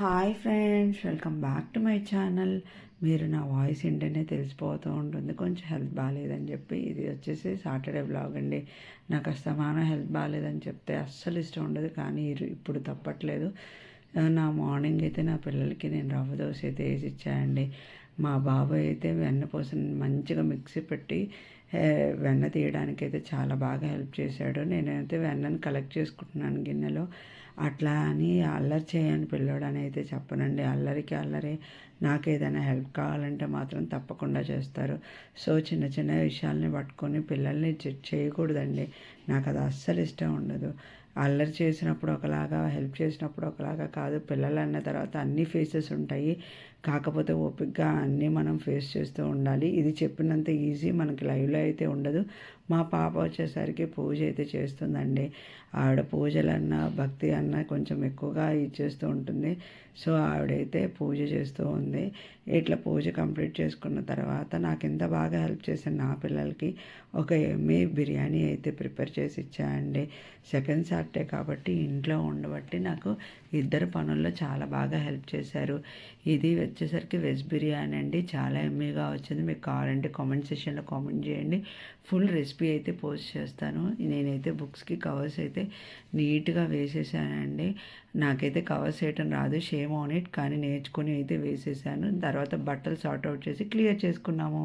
Hi friends, welcome back to my channel. మీరు నా voice ఏంటనే తెలిసిపోతూ ఉంటుంది. కొంచెం హెల్త్ బాగాలేదని చెప్పి ఇది వచ్చేసి సాటర్డే బ్లాగ్ అండి. నాకు అస్తమానం హెల్త్ బాగాలేదని చెప్తే అస్సలు ఇష్టం ఉండదు, కానీ ఇప్పుడు తప్పట్లేదు. నా మార్నింగ్ అయితే నా పిల్లలకి నేను రవ్వ దోశ అయితే వేసి ఇచ్చానండి. మా బాబాయ్ అయితే వెన్న పోసిన మంచిగా మిక్సీ పెట్టి వెన్న తీయడానికి అయితే చాలా బాగా హెల్ప్ చేశాడు. నేనైతే వెన్నను కలెక్ట్ చేసుకుంటున్నాను గిన్నెలో. అట్లా అని అల్లరి చేయని పిల్లోడు అని అయితే చెప్పనండి. అల్లరికి అల్లరి. నాకు ఏదైనా హెల్ప్ కావాలంటే మాత్రం తప్పకుండా చేస్తారు. సో చిన్న చిన్న విషయాల్ని పట్టుకొని పిల్లల్ని చేయకూడదండి. నాకు అది అస్సలు ఇష్టం ఉండదు. అల్లరి చేసినప్పుడు ఒకలాగా, హెల్ప్ చేసినప్పుడు ఒకలాగా కాదు. పిల్లలు అన్న తర్వాత అన్ని ఫేసెస్ ఉంటాయి. కాకపోతే ఓపికగా అన్నీ మనం ఫేస్ చేస్తూ ఉండాలి. ఇది చెప్పినంత ఈజీ మనకి లైవ్లో అయితే ఉండదు. మా పాప వచ్చేసరికి పూజ అయితే చేస్తుందండి. ఆవిడ పూజలన్నా భక్తి అన్నా కొంచెం ఎక్కువగా ఇచ్చేస్తూ ఉంటుంది. సో ఆవిడైతే పూజ చేస్తూ ఉంది. ఇట్లా పూజ కంప్లీట్ చేసుకున్న తర్వాత నాకు ఎంత బాగా హెల్ప్ చేసిన నా పిల్లలకి ఒక ఎమ్మీ బిర్యానీ అయితే ప్రిపేర్ చేసి ఇచ్చాయండి. సెకండ్ సాటర్డే కాబట్టి ఇంట్లో ఉండబట్టి నాకు ఇద్దరు పనుల్లో చాలా బాగా హెల్ప్ చేశారు. ఇది వచ్చేసరికి వెజ్ బిర్యానీ అండి. చాలా ఎమ్మీగా వచ్చింది. మీకు కావాలంటే కామెంట్ సెక్షన్లో కామెంట్ చేయండి. ఫుల్ రెసిపీ అయితే పోస్ట్ చేస్తాను. నేనైతే బుక్స్కి కవర్స్ అయితే నీట్గా వేసేసానండి. నాకైతే కవర్స్ వేయటం రాదు, షేమ్ ఆన్ ఇట్, కానీ నేర్చుకుని అయితే వేసేసాను. తర్వాత బట్టలు సార్ట్ అవుట్ చేసి క్లియర్ చేసుకున్నాము.